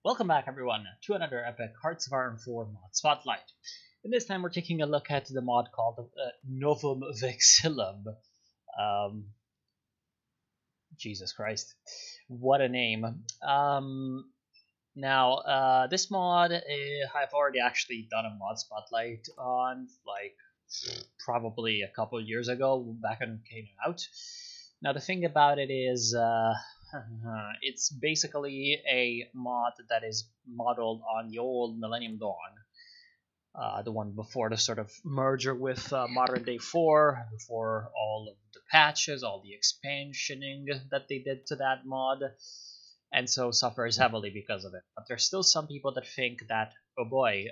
Welcome back, everyone, to another epic Hearts of Iron 4 mod spotlight. And this time we're taking a look at the mod called Novum Vexillum. Jesus Christ, what a name. This mod I've already actually done a mod spotlight on, like, probably a couple of years ago, back when it came out. Now, the thing about it is, it's basically a mod that is modeled on the old Millennium Dawn, the one before the sort of merger with modern day 4, before all of the patches, all the expansioning that they did to that mod, and so suffers heavily because of it. But there's still some people that think that, oh boy,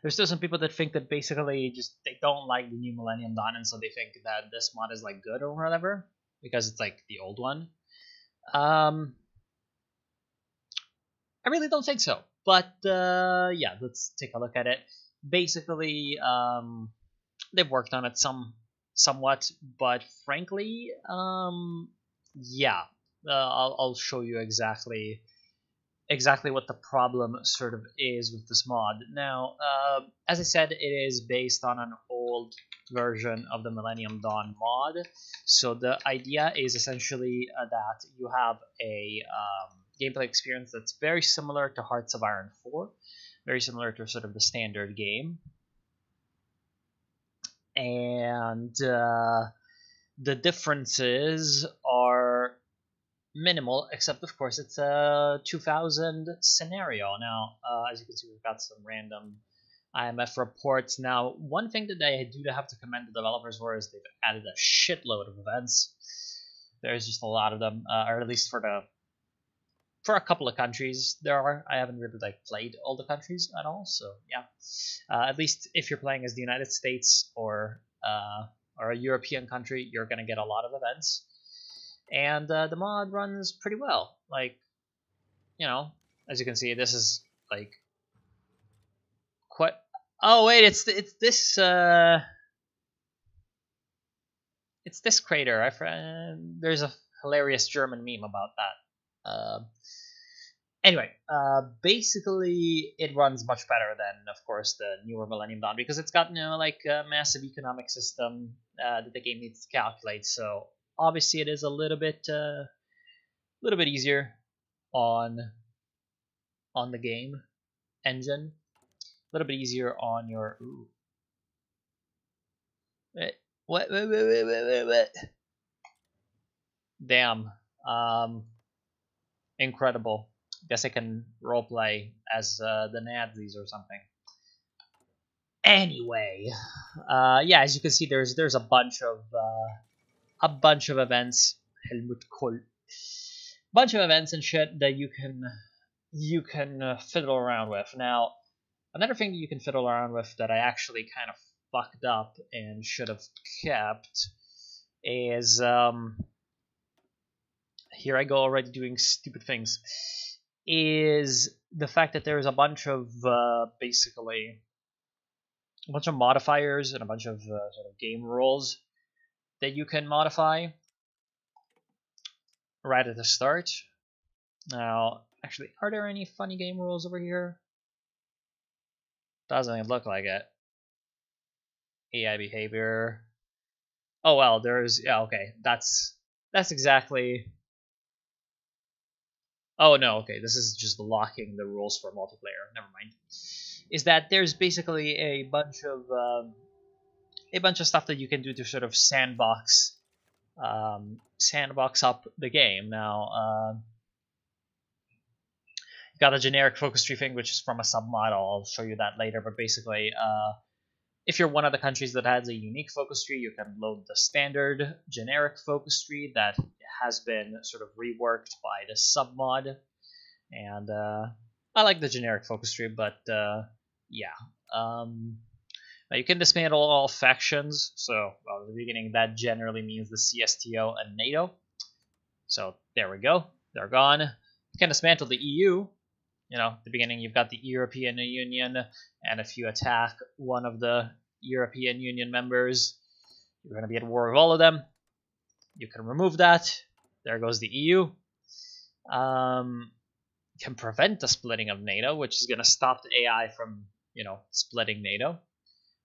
there's still some people that think that basically just they don't like the new Millennium Dawn, and so they think that this mod is like good or whatever because it's like the old one. I really don't think so, but yeah, let's take a look at it. Basically, they've worked on it somewhat, but frankly, yeah, I'll show you exactly what the problem sort of is with this mod. Now, as I said, it is based on an old version of the Millennium Dawn mod. So the idea is essentially that you have a gameplay experience that's very similar to Hearts of Iron 4, very similar to sort of the standard game. And the differences are minimal, except of course it's a 2000 scenario. Now, as you can see, we've got some random IMF reports. Now, one thing that I do have to commend the developers for is they've added a shitload of events. There's just a lot of them, or at least for a couple of countries there are. I haven't really played all the countries at all, so yeah. At least if you're playing as the United States or a European country, you're gonna get a lot of events. And the mod runs pretty well. Like, you know, as you can see, this is like quite. Oh wait, it's this crater. There's a hilarious German meme about that. Anyway, basically, it runs much better than, of course, the newer Millennium Dawn because it's got a massive economic system that the game needs to calculate. So obviously, it is a little bit easier on the game engine, a little bit easier on your. Ooh. What? Damn. Incredible. Guess I can roleplay as the Nazis or something. Anyway, yeah, as you can see, there's a bunch of events. Helmut Kohl. Bunch of events and shit that you can fiddle around with. Now, another thing that you can fiddle around with that I actually kind of fucked up and should have kept is here I go already doing stupid things. Is the fact that there's a bunch of basically a bunch of modifiers and a bunch of sort of game rules that you can modify right at the start. Now, actually, are there any funny game rules over here? Doesn't look like it. AI behavior. Oh well, okay. That's exactly. Oh no, okay. This is just blocking the rules for multiplayer. Never mind. Is that there's basically a bunch of stuff that you can do to sort of sandbox up the game. Now, you've got a generic focus tree thing, which is from a submod. I'll show you that later. But basically, if you're one of the countries that has a unique focus tree, you can load the standard generic focus tree that has been sort of reworked by the submod. And I like the generic focus tree, but yeah. Now you can dismantle all factions. So, well, at the beginning, that generally means the CSTO and NATO. So there we go. They're gone. You can dismantle the EU. You know, at the beginning, you've got the European Union, and if you attack one of the European Union members, you're going to be at war with all of them. You can remove that. There goes the EU. Can prevent the splitting of NATO, which is going to stop the AI from, splitting NATO.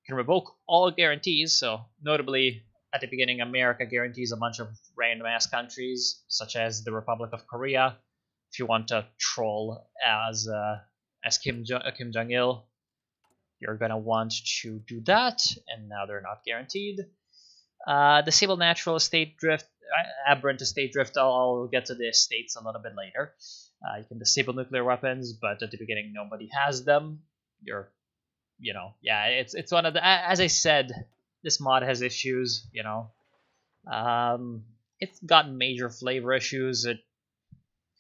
Can revoke all guarantees. So notably, at the beginning, America guarantees a bunch of random ass countries, such as the Republic of Korea. If you want to troll as Kim Jong Il, you're gonna want to do that, and now they're not guaranteed. Disable natural estate drift, aberrant estate drift. I'll get to the estates a little bit later. You can disable nuclear weapons, but at the beginning nobody has them. It's one of the, as I said, this mod has issues. It's got major flavor issues. It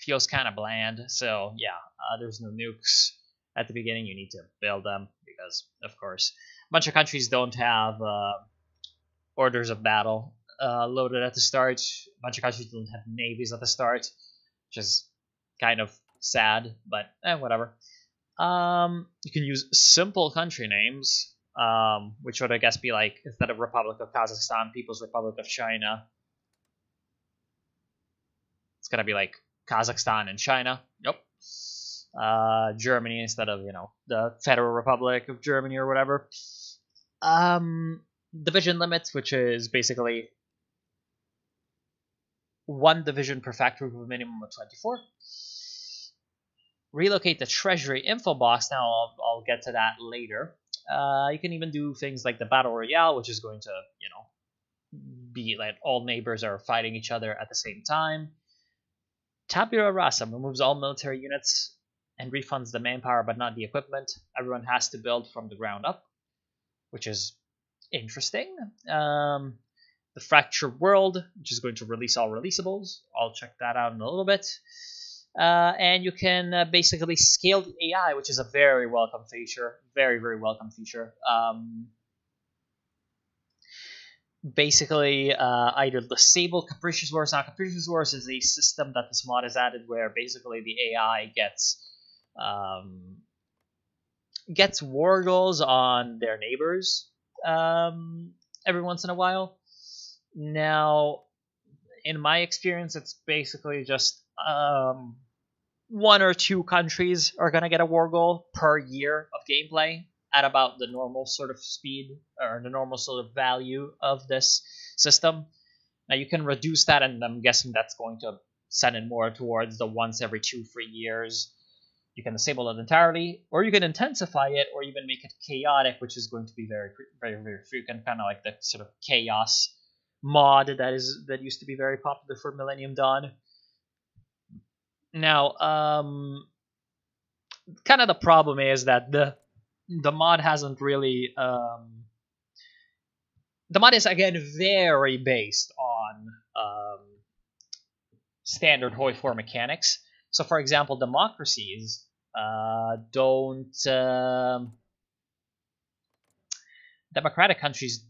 feels kind of bland. So yeah, there's no nukes at the beginning. You need to build them because, of course, a bunch of countries don't have orders of battle loaded at the start. A bunch of countries don't have navies at the start, which is kind of sad, but whatever. You can use simple country names, which would, I guess, be like, instead of Republic of Kazakhstan, People's Republic of China, it's gonna be like Kazakhstan and China. Yep. Germany instead of, the Federal Republic of Germany or whatever. Division limits, which is basically 1 division per factory with a minimum of 24. Relocate the treasury info box. Now I'll get to that later. You can even do things like the battle royale, which is going to, be like all neighbors are fighting each other at the same time. Tabula rasa removes all military units and refunds the manpower but not the equipment. Everyone has to build from the ground up, which is interesting. The fractured world, which is going to release all releasables. I'll check that out in a little bit. And you can basically scale the AI, which is a very welcome feature. Very, very welcome feature. Basically, either disable Capricious Wars. Now, Capricious Wars is a system that this mod has added where basically the AI gets war goals on their neighbors every once in a while. Now, in my experience, it's basically just 1 or 2 countries are going to get a war goal per year of gameplay at about the normal sort of speed or the normal sort of value of this system. Now, you can reduce that, and I'm guessing that's going to send it more towards the once every 2-3 years. You can disable it entirely, or you can intensify it, or even make it chaotic, which is going to be very, very, very frequent, kind of like the sort of chaos mod that used to be very popular for Millennium Dawn. Now, kind of the problem is that the mod hasn't really the mod is again very based on standard HOI4 mechanics. So, for example, democracies democratic countries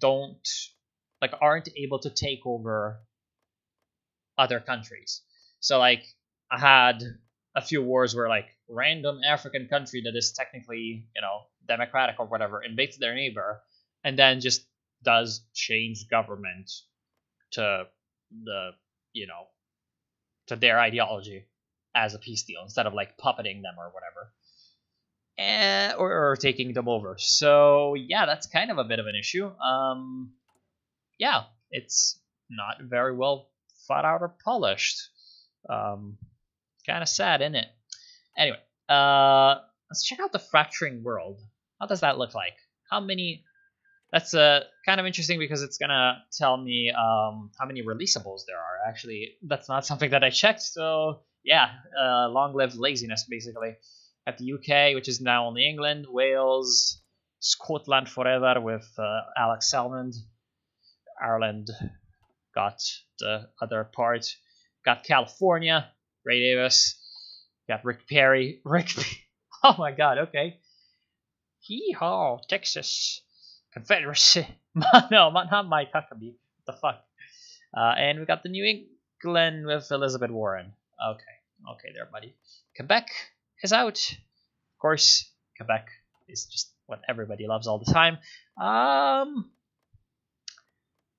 aren't able to take over other countries. So, like, I had a few wars where, like, random African country that is technically, democratic or whatever invades their neighbor and then just does change government to to their ideology as a peace deal instead of like puppeting them or whatever, or taking them over. So yeah, that's kind of a bit of an issue. Yeah, it's not very well thought out or polished. Kind of sad, isn't it? Anyway, let's check out the fracturing world. How does that look like? How many? That's kind of interesting because it's gonna tell me how many releasables there are. Actually, that's not something that I checked. So yeah, long live laziness, basically. At the UK, which is now only England, Wales, Scotland forever with Alex Salmond. Ireland got the other part. Got California, Ray Davis. Got Rick Perry. Oh my God. Okay. Hee-haw, Texas. Confederacy. No, not Mike Huckabee. What the fuck? And we got the New England with Elizabeth Warren. Okay there, buddy. Quebec is out. Of course, Quebec is just what everybody loves all the time.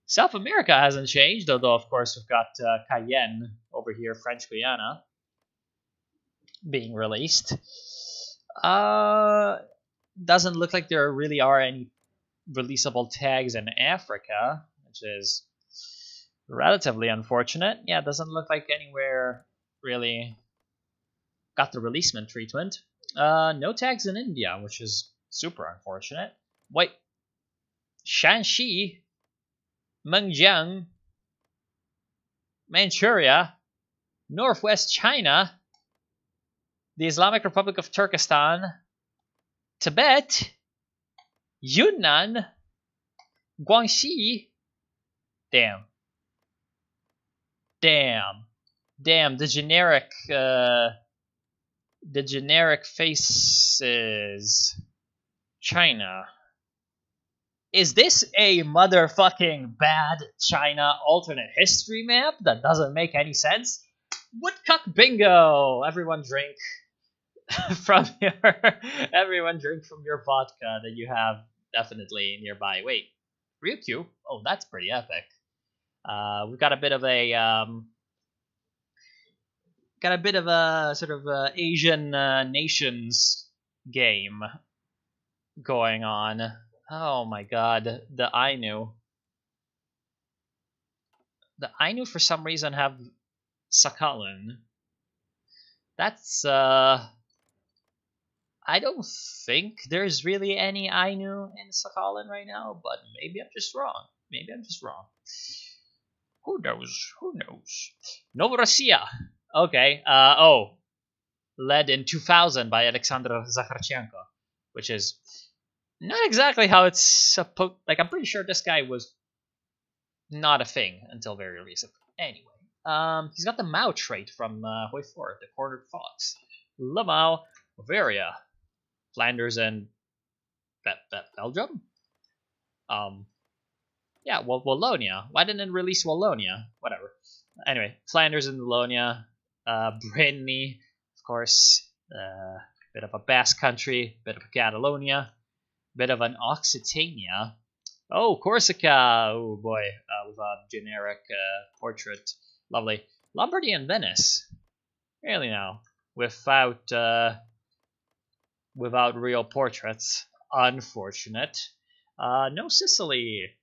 South America hasn't changed, although of course we've got Cayenne over here, French Guiana. being released. Doesn't look like there really are any releasable tags in Africa, which is relatively unfortunate. Yeah, it doesn't look like anywhere really got the releasement treatment. No tags in India, which is super unfortunate. Wait, Shanxi, Mengjiang, Manchuria, Northwest China, the Islamic Republic of Turkestan, Tibet, Yunnan, Guangxi. Damn. The generic faces. China. Is this a motherfucking bad China alternate history map that doesn't make any sense? Woodcock bingo! Everyone drink from your vodka that you have definitely nearby. Wait, Ryukyu? Oh, that's pretty epic. We've got a bit of a sort of Asian nations game going on. Oh my god, the Ainu. The Ainu for some reason have Sakhalin. That's I don't think there's really any Ainu in Sakhalin right now, but maybe I'm just wrong. Who knows? Novorossiya. Okay. Led in 2000 by Alexander Zakharchenko, which is not exactly how it's supposed. Like, I'm pretty sure this guy was not a thing until very recent. Anyway, he's got the Mao trait from HOI4, the Cornered Fox. Lamau, Bavaria, Flanders, and Belgium. Yeah, well, Wallonia. Why didn't it release Wallonia? Whatever. Anyway, Flanders and Wallonia, Brittany, of course, bit of a Basque country, bit of a Catalonia, bit of an Occitania. Oh, Corsica! Oh boy, with a generic portrait. Lovely. Lombardy and Venice. Really now, without real portraits. Unfortunate. No Sicily.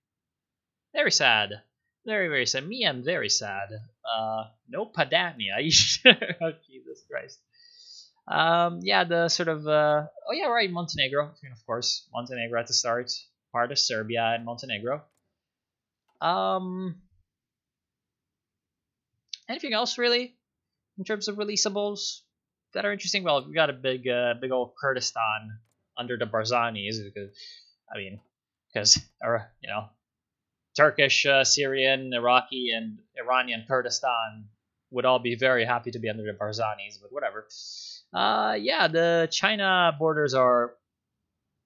Very sad. Very, very sad. Me, I'm very sad. No Padania. Oh, Jesus Christ. Yeah, the sort of oh yeah, right, Montenegro, of course. Montenegro at the start, part of Serbia and Montenegro. Anything else really in terms of releasables that are interesting? Well, we got a big old Kurdistan under the Barzanis, because Turkish, Syrian, Iraqi, and Iranian Kurdistan would all be very happy to be under the Barzanis, but whatever. Yeah, the China borders are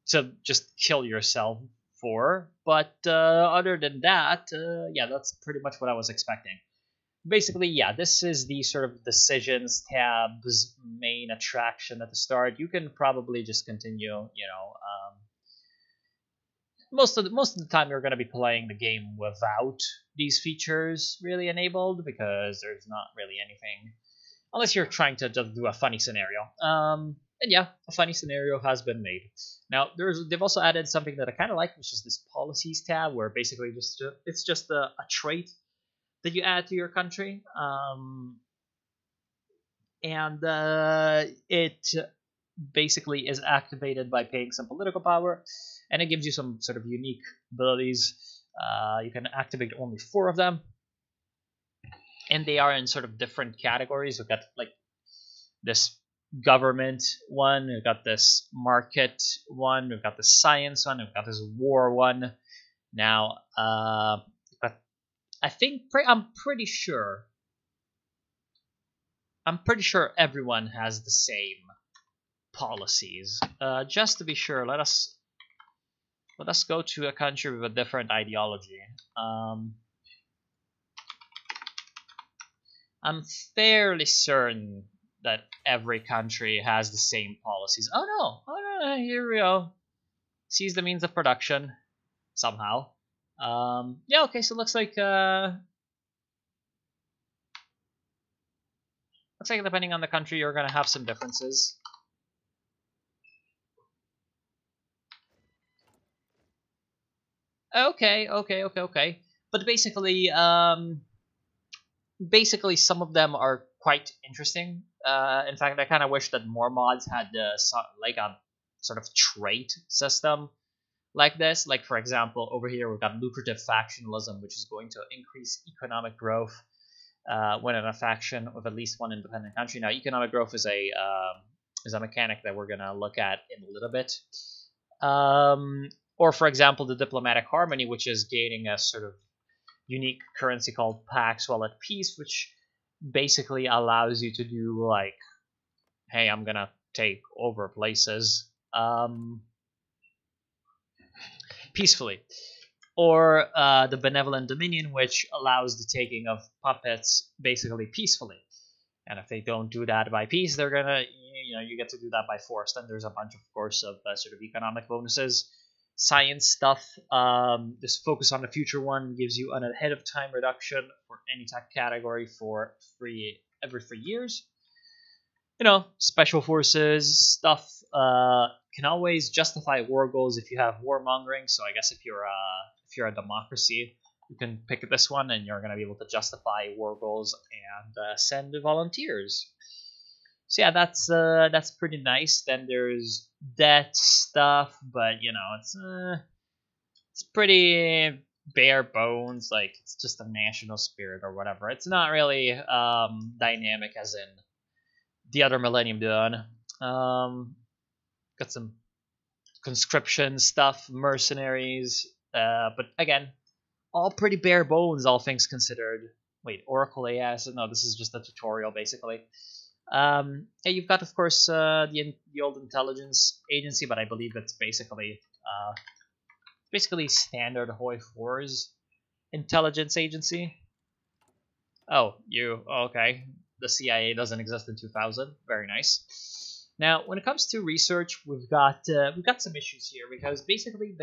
to just kill yourself for, but other than that, yeah, that's pretty much what I was expecting. Basically, yeah, this is the sort of decisions tab's main attraction at the start. You can probably just continue, most of the time you're going to be playing the game without these features really enabled, because there's not really anything, unless you're trying to just do a funny scenario. And yeah, a funny scenario has been made. Now they've also added something that I kind of like, which is this policies tab, where basically it's just a trait that you add to your country, and it basically is activated by paying some political power, and it gives you some sort of unique abilities. You can activate only 4 of them, and they are in sort of different categories. We've got like this government one, we've got this market one, we've got the science one, we've got this war one. Now, but I'm pretty sure everyone has the same policies. Just to be sure, let us go to a country with a different ideology. I'm fairly certain that every country has the same policies. Oh no, here we go. Seize the means of production somehow. Yeah, okay, so it looks like Looks like depending on the country, you're gonna have some differences. Okay. But basically, some of them are quite interesting. In fact, I kind of wish that more mods had like a sort of trait system like this. Like, for example, over here we've got lucrative factionalism, which is going to increase economic growth when in a faction with at least one independent country. Now, economic growth is a mechanic that we're gonna look at in a little bit. Or, for example, the diplomatic harmony, which is gaining a sort of unique currency called Pax while at peace, which basically allows you to do like, hey, I'm gonna take over places peacefully. Or the benevolent dominion, which allows the taking of puppets basically peacefully. And if they don't do that by peace, they're gonna, you get to do that by force. Then there's a bunch, of course, of sort of economic bonuses. Science stuff. This focus on the future one gives you an ahead of time reduction for any tech category for every 3 years. Special forces stuff can always justify war goals if you have warmongering. So I guess if you're a democracy, you can pick this one, and you're going to be able to justify war goals and send volunteers. So yeah, that's pretty nice. Then there's debt stuff, but it's pretty bare bones. Like, it's just a national spirit or whatever. It's not really dynamic as in the other Millennium Dawn. Got some conscription stuff, mercenaries, but again, all pretty bare bones, all things considered. Wait, Oracle AS? No, this is just a tutorial, basically. You've got, of course, the old intelligence agency, but I believe it's basically standard HOI4's intelligence agency. Oh, okay. The CIA doesn't exist in 2000. Very nice. Now, when it comes to research, we've got some issues here, because basically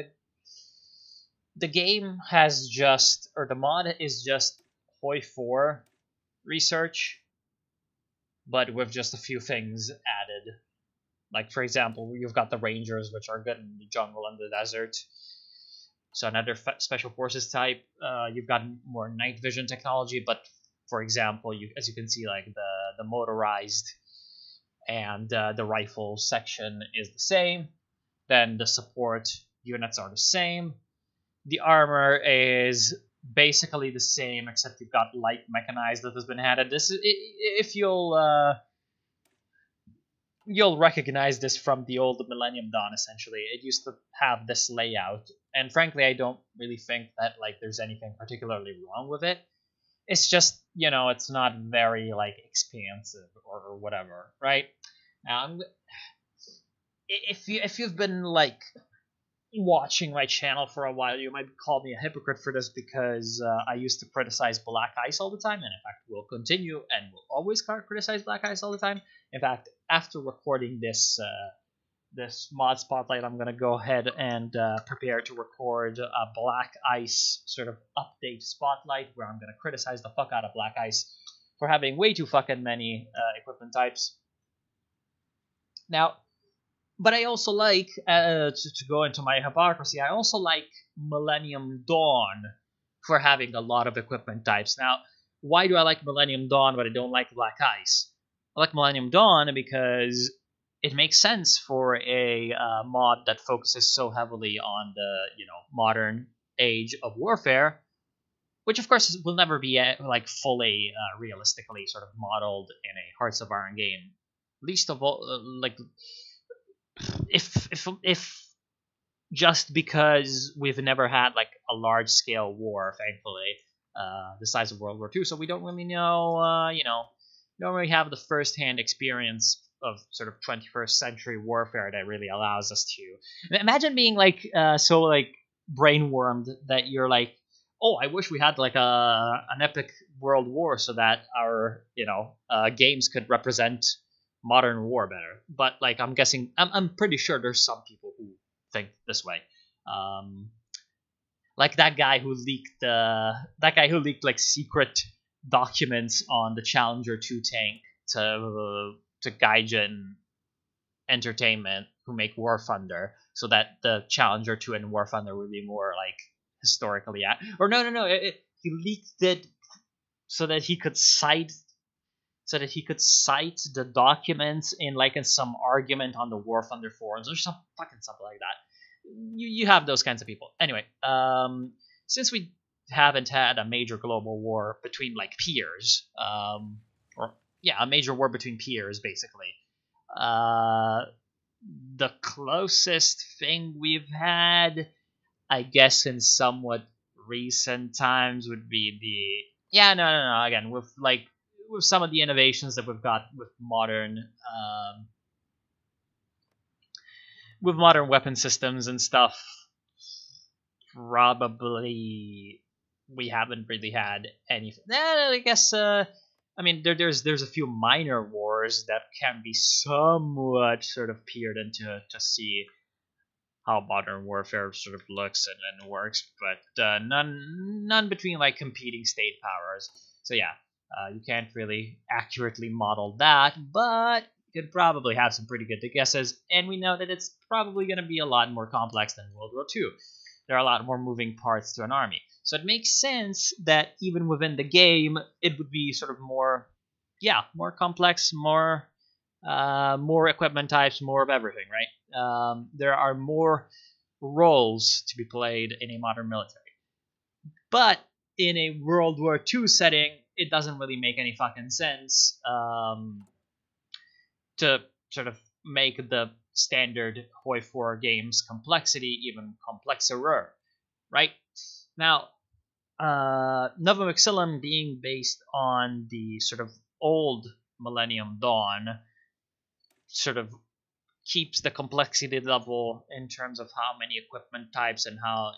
the game has just, or the mod is just HOI4 research, but with just a few things added. Like, for example, you've got the Rangers, which are good in the jungle and the desert. So another special forces type. You've got more night vision technology, but for example, as you can see, like the motorized and the rifle section is the same. Then the support units are the same. The armor is basically the same, except you've got light mechanized that has been added. This is, if you'll recognize this from the old Millennium Dawn. Essentially, it used to have this layout, and frankly, I don't really think that like there's anything particularly wrong with it. It's just, it's not very like expansive or whatever, right? Now, if you've been like watching my channel for a while, you might call me a hypocrite for this, because I used to criticize Black Ice all the time, and in fact will continue and will always criticize Black Ice all the time. In fact, after recording this mod spotlight, I'm gonna go ahead and prepare to record a Black Ice sort of update spotlight, where I'm gonna criticize the fuck out of Black Ice for having way too fucking many equipment types. Now, but I also like, to go into my hypocrisy, I also like Millennium Dawn for having a lot of equipment types. Now, why do I like Millennium Dawn but I don't like Black Ice? I like Millennium Dawn because it makes sense for a mod that focuses so heavily on the modern age of warfare, which of course will never be like fully realistically sort of modeled in a Hearts of Iron game. Least of all, like if just because we've never had like a large scale war, thankfully, the size of World War II, so we don't really know, don't really have the first hand experience of sort of 21st century warfare that really allows us to imagine being like so like brainwormed that you're like, oh, I wish we had like an epic world war so that our games could represent modern war better. But like, I'm pretty sure there's some people who think this way. Like that guy who leaked like secret documents on the Challenger 2 tank to Gaijin Entertainment, who make War Thunder, so that the Challenger 2 and War Thunder would be more like historically or no, he leaked it so that he could cite the documents in some argument on the War Thunder forums or something like that. You have those kinds of people. Anyway, since we haven't had a major global war between peers, a major war between peers, basically. The closest thing we've had, I guess, in somewhat recent times would be no. Again, with some of the innovations that we've got with modern weapon systems and stuff, probably we haven't really had anything. I guess. There's a few minor wars that can be somewhat sort of peered into to see how modern warfare sort of looks and works, but none between competing state powers. So yeah, you can't really accurately model that, but you could probably have some pretty good guesses, and we know that it's probably going to be a lot more complex than World War II. There are a lot more moving parts to an army. So it makes sense that even within the game, it would be sort of more complex, more equipment types, more of everything, right? There are more roles to be played in a modern military. But in a World War II setting, it doesn't really make any fucking sense to sort of make the standard HOI4 game's complexity even complexer, right? Now, Novum Vexillum being based on the sort of old Millennium Dawn sort of keeps the complexity level in terms of how many equipment types and how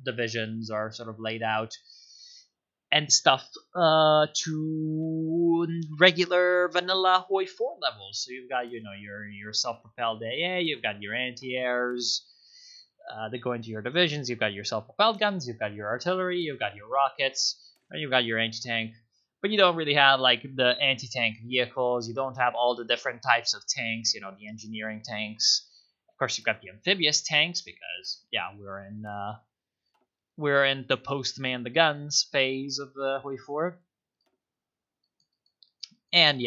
divisions are sort of laid out and stuff to regular vanilla HOI4 levels. So you've got your self-propelled AA, you've got your anti-airs that go into your divisions, you've got your self-propelled guns, you've got your artillery, you've got your rockets, and you've got your anti-tank. But you don't really have the anti-tank vehicles. You don't have all the different types of tanks. The engineering tanks. Of course, you've got the amphibious tanks because we're in the post-man the guns phase of the HOI4. And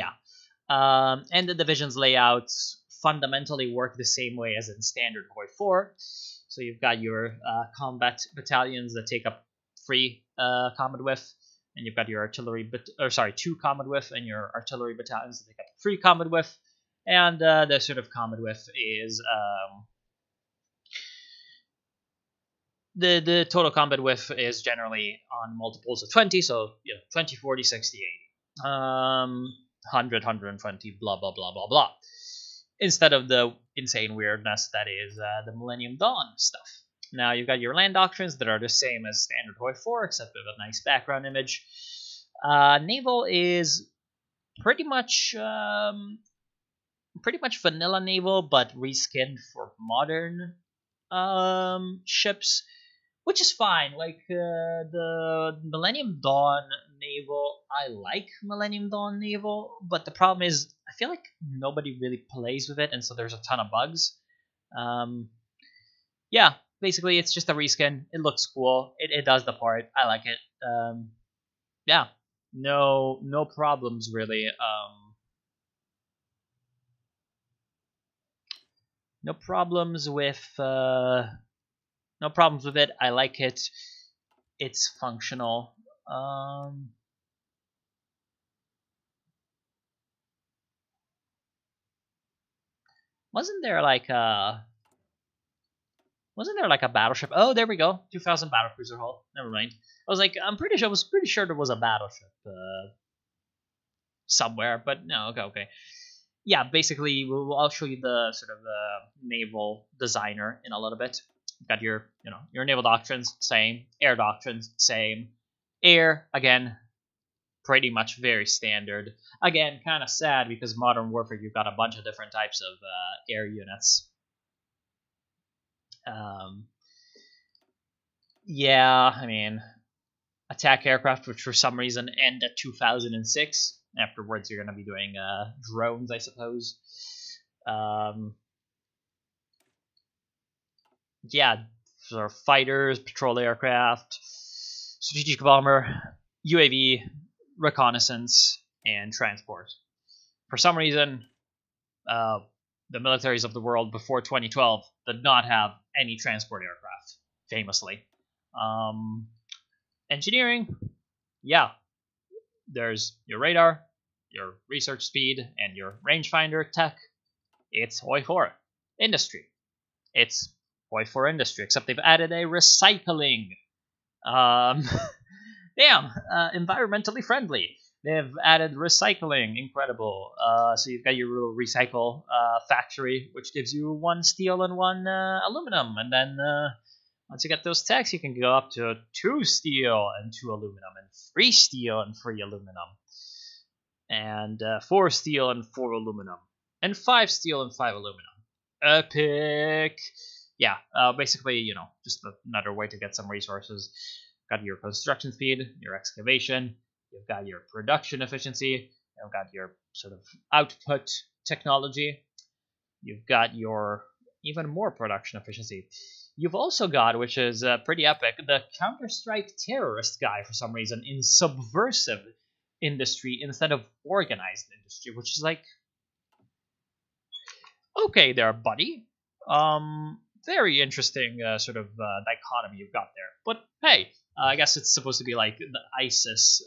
and the divisions layouts fundamentally work the same way as in standard HOI4. So you've got your combat battalions that take up 3 combat width, and you've got your artillery, 2 combat width, and your artillery battalions that take up 3 combat width, and the sort of combat width is the total combat width is generally on multiples of 20, so 20, 40, 60, 80, 100, 120, blah blah blah blah blah, instead of the insane weirdness that is the Millennium Dawn stuff. Now you've got your land doctrines that are the same as standard HOI4, except with a nice background image. Naval is pretty much vanilla naval, but reskinned for modern ships, which is fine. The Millennium Dawn naval, I like Millennium Dawn naval, but the problem is I feel like nobody really plays with it, and so there's a ton of bugs. Basically it's just a reskin. It looks cool. It does the part. I like it. No problems really. No problems with it. I like it. It's functional. Wasn't there a battleship? Oh, there we go. 2000 battlecruiser hull. Never mind. I was pretty sure there was a battleship somewhere, but no. Okay. Yeah, basically, I'll show you the sort of naval designer in a little bit. You've got your naval doctrines, same. Air doctrines, same. Air, again, pretty much very standard. Again, kind of sad because Modern Warfare, you've got a bunch of different types of air units. Attack aircraft, which for some reason end at 2006. Afterwards, you're going to be doing drones, I suppose. Yeah, sort of fighters, patrol aircraft, strategic bomber, UAV, reconnaissance, and transport. For some reason, the militaries of the world before 2012 did not have any transport aircraft, famously. Engineering, yeah, there's your radar, your research speed, and your rangefinder tech. It's HOI4. Industry, it's HOI4 industry, except they've added a recycling. Damn, environmentally friendly. They've added recycling, incredible. So you've got your little recycle factory, which gives you 1 steel and 1 aluminum, and then once you get those techs, you can go up to 2 steel and 2 aluminum, and 3 steel and 3 aluminum, and 4 steel and 4 aluminum, and 5 steel and 5 aluminum. Epic! Yeah, basically, you know, just another way to get some resources. Got your construction speed, your excavation, you've got your production efficiency, you've got your sort of output technology, you've got your even more production efficiency. You've also got, which is pretty epic, the Counter-Strike terrorist guy for some reason in subversive industry instead of organized industry, which is like, okay there, buddy. Very interesting sort of dichotomy you've got there. But hey, I guess it's supposed to be like the ISIS,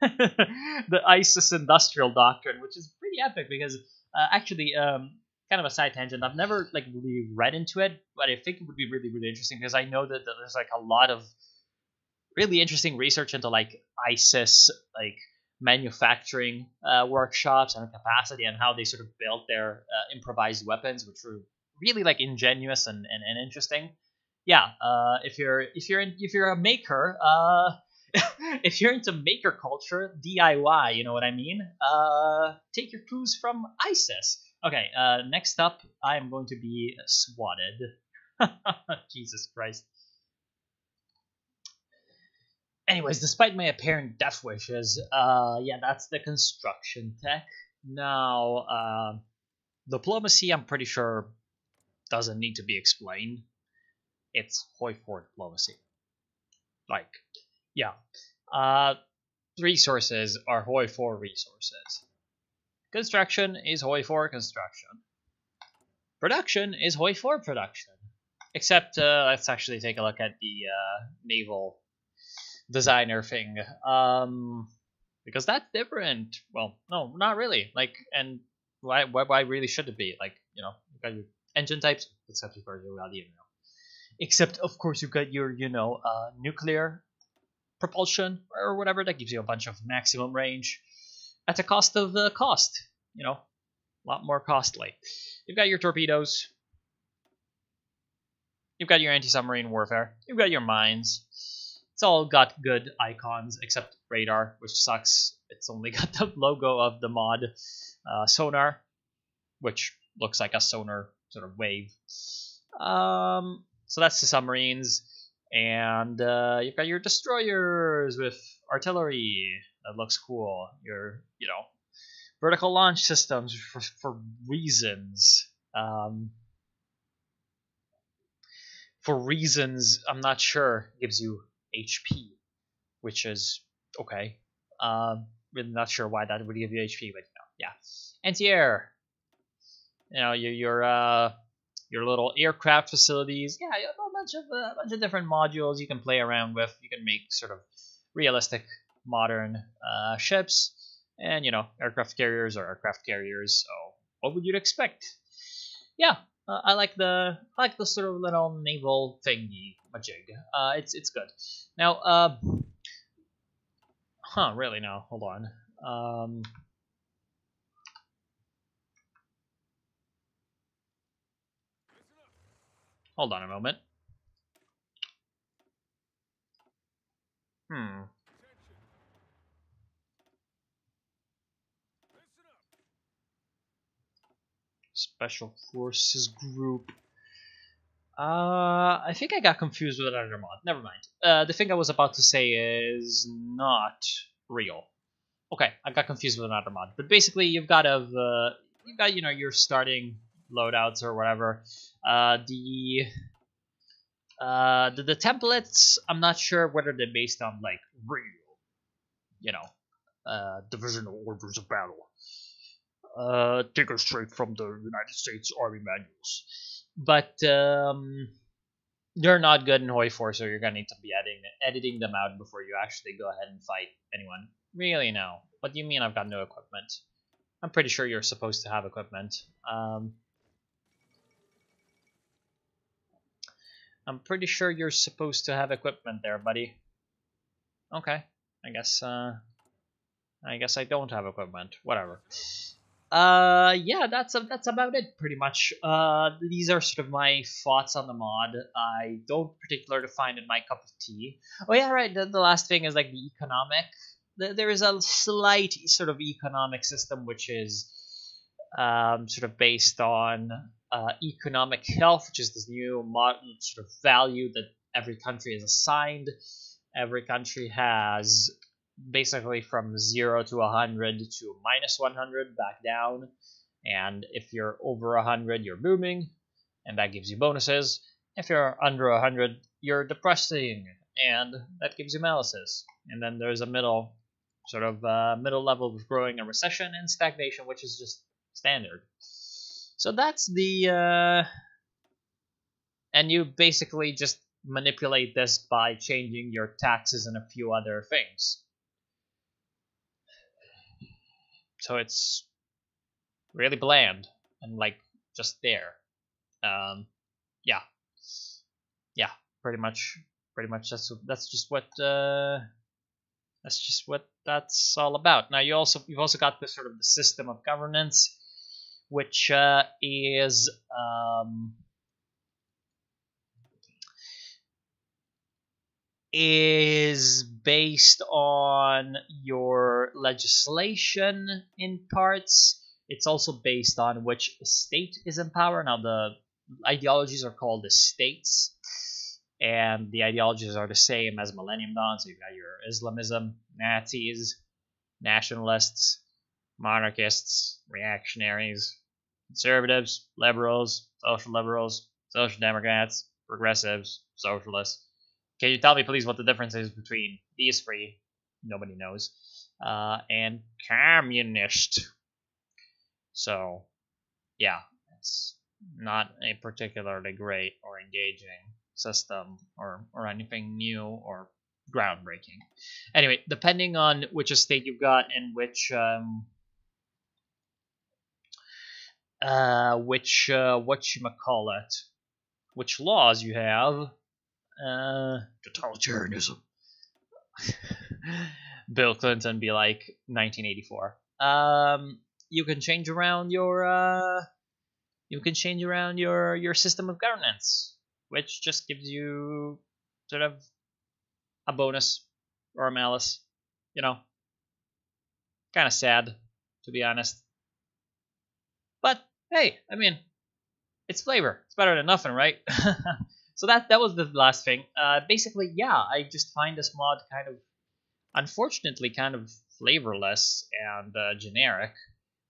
the ISIS industrial doctrine, which is pretty epic because actually, kind of a side tangent. I've never like really read into it, but I think it would be really, really interesting because I know that there's like a lot of really interesting research into like ISIS, like manufacturing workshops and capacity and how they sort of built their improvised weapons, which were really like ingenious and interesting. Yeah, if you're a maker, if you're into maker culture, DIY, you know what I mean? Take your clues from ISIS. Okay, next up, I am going to be swatted. Jesus Christ. Anyways, despite my apparent death wishes, yeah, that's the construction tech. Now, diplomacy, I'm pretty sure, doesn't need to be explained. It's HOI4 diplomacy. Like, yeah. Resources are HOI4 resources. Construction is HOI4 construction. Production is HOI4 production. Except, let's actually take a look at the Naval Designer thing. Because that's different. Well, no, not really. Like, and why really should it be? Like, you know, you've got your engine types, except for your Royale, except, of course, you've got your, you know, nuclear propulsion or whatever that gives you a bunch of maximum range at a cost of cost. You know, a lot more costly. You've got your torpedoes. You've got your anti-submarine warfare. You've got your mines. It's all got good icons except radar, which sucks. It's only got the logo of the mod Sonar, which looks like a sonar sort of wave. So that's the submarines, and you've got your destroyers with artillery. That looks cool. Your, you know, vertical launch systems for reasons. For reasons I'm not sure, gives you HP, which is okay. Really not sure why that would give you HP, but you know, yeah. Anti-air. You know, your little aircraft facilities. Yeah, you have a bunch of different modules you can play around with. You can make sort of realistic, modern ships, and you know, aircraft carriers are aircraft carriers. So what would you expect? Yeah, I like the sort of little naval thingy majig. It's good. Now, really? No, hold on. Hold on a moment. Special Forces Group. I think I got confused with another mod. Never mind. The thing I was about to say is not real. Okay, I got confused with another mod, but basically you've got your starting loadouts or whatever. The templates, I'm not sure whether they're based on like real, divisional orders of battle, taken straight from the United States Army manuals, but they're not good in HOI4, so you're gonna need to be editing them out before you actually go ahead and fight anyone. Really, no. What do you mean I've got no equipment? I'm pretty sure you're supposed to have equipment. I'm pretty sure you're supposed to have equipment there, buddy. Okay, I guess I don't have equipment. Whatever. Yeah, that's about it pretty much. These are sort of my thoughts on the mod. I don't particularly find it my cup of tea. Oh yeah, right. The last thing is like the economic. There is a slight sort of economic system which is sort of based on economic health, which is this new modern sort of value that every country is assigned. Every country has basically from 0 to 100 to minus 100 back down, and if you're over 100 you're booming, and that gives you bonuses. If you're under 100 you're depressing, and that gives you malices. And then there's a middle level of growing and recession and stagnation, which is just standard. So that's the and you basically just manipulate this by changing your taxes and a few other things. So it's really bland and like just there. Yeah, pretty much that's just what that's all about. Now you've also got this sort of the system of governance, which is based on your legislation in parts. It's also based on which state is in power. Now the ideologies are called the states, and the ideologies are the same as Millennium Dawn. So you've got your Islamism, Nazis, nationalists, monarchists, reactionaries, conservatives, liberals, social democrats, progressives, socialists. Can you tell me, please, what the difference is between these three? Nobody knows. And communist. So, yeah, it's not a particularly great or engaging system or anything new or groundbreaking. Anyway, depending on which estate you've got and which whatchamacallit, which laws you have, totalitarianism. Bill Clinton be like 1984. You can change around your system of governance, which just gives you sort of a bonus or a malice. Kind of sad, to be honest. But hey, I mean, it's flavor. It's better than nothing, right? So that was the last thing. Basically, yeah, I just find this mod unfortunately, kind of flavorless and generic.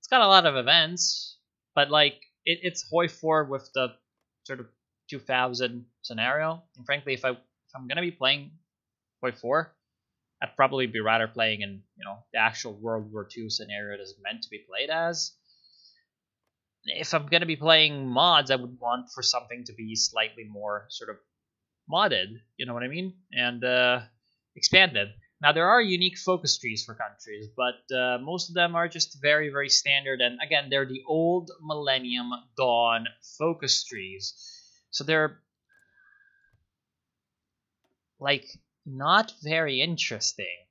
It's got a lot of events, but like it's HOI4 with the sort of 2000 scenario. And frankly, if I'm gonna be playing HOI4, I'd probably be rather playing in the actual World War II scenario that is meant to be played as. If I'm gonna be playing mods, I would want for something to be slightly more sort of modded, you know what I mean, and expanded. Now there are unique focus trees for countries, but most of them are just very, very standard. And again, they're the old Millennium Dawn focus trees, so they're like not very interesting.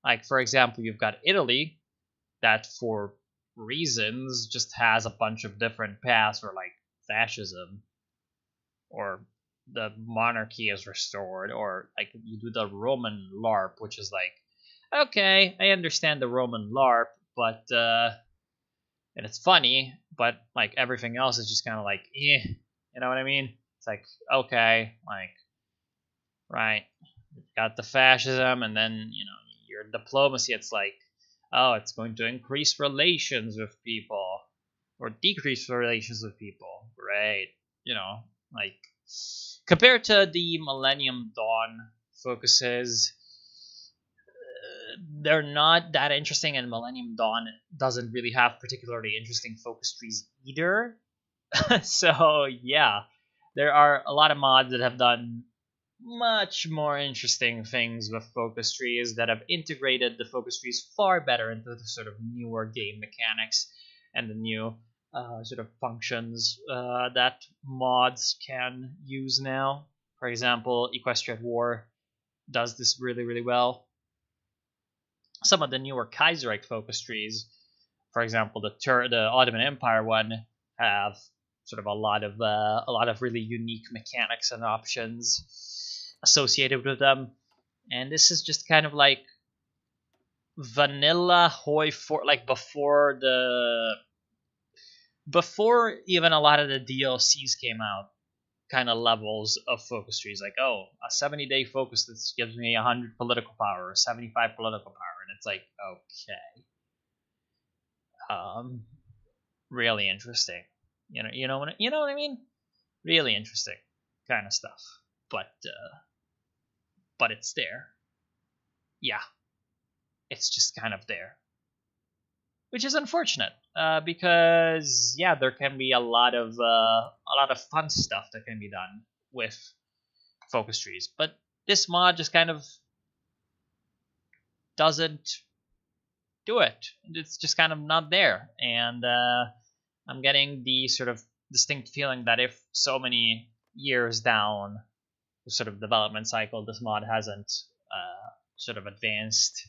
Like for example, you've got Italy, that for reasons just has a bunch of different paths, or like fascism, or the monarchy is restored, or like you do the Roman LARP, which is like, okay, I understand the Roman LARP, but and it's funny, but like everything else is just kind of like, you know what I mean? It's like, okay, like, right, you've got the fascism, and then your diplomacy. It's like, oh, it's going to increase relations with people or decrease relations with people. Great. You know, like compared to the Millennium Dawn focuses, they're not that interesting, and Millennium Dawn doesn't really have particularly interesting focus trees either. So yeah, there are a lot of mods that have done much more interesting things with focus trees, that have integrated the focus trees far better into the sort of newer game mechanics and the new sort of functions that mods can use now. For example, Equestrian War does this really, really well. Some of the newer Kaiserreich focus trees, for example, the Ottoman Empire one, have sort of a lot of really unique mechanics and options associated with them. And this is just kind of like vanilla HOI4, like before even a lot of the DLCs came out, kind of levels of focus trees. Like, oh, a 70-day focus that gives me 100 political power or 75 political power, and it's like, okay, really interesting. You know what I mean? Really interesting kind of stuff. But it's there. Yeah, it's just kind of there, which is unfortunate because yeah, there can be a lot of fun stuff that can be done with focus trees, but this mod just kind of doesn't do it. It's just kind of not there, and I'm getting the sort of distinct feeling that if so many years down the sort of development cycle, this mod hasn't sort of advanced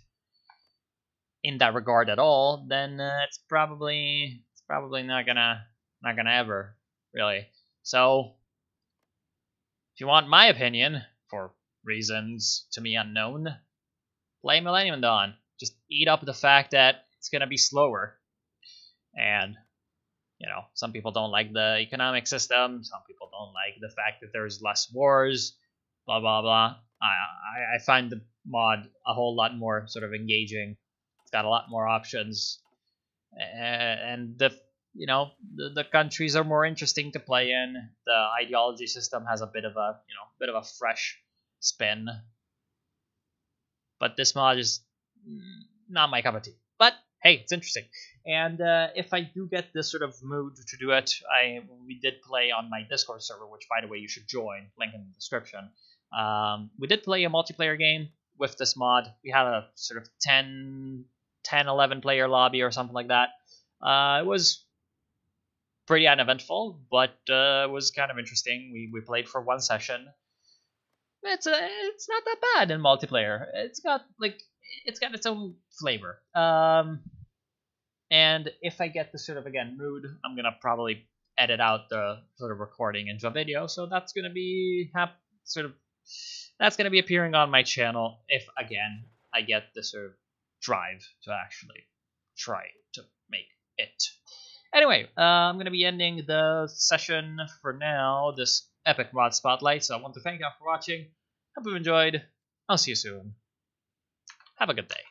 in that regard at all, then it's probably not gonna ever really. So if you want my opinion, for reasons to me unknown, play Millennium Dawn. Just eat up the fact that it's gonna be slower, and some people don't like the economic system. Some people don't like the fact that there's less wars. Blah blah blah. I find the mod a whole lot more sort of engaging. It's got a lot more options, and the countries are more interesting to play in. The ideology system has a bit of a fresh spin, but this mod is not my cup of tea. But hey, it's interesting. And if I do get this sort of mood to do it, we did play on my Discord server, which by the way you should join, link in the description. We did play a multiplayer game with this mod. We had a sort of 10, 11 player lobby or something like that. It was pretty uneventful, but it was kind of interesting. We played for one session. It's not that bad in multiplayer. It's got its own flavor. And if I get the sort of again mood, I'm gonna probably edit out the sort of recording into a video. So that's gonna be appearing on my channel if again I get the sort of drive to actually try to make it. Anyway, I'm gonna be ending the session for now. This epic mod spotlight. So I want to thank you all for watching. Hope you enjoyed. I'll see you soon. Have a good day.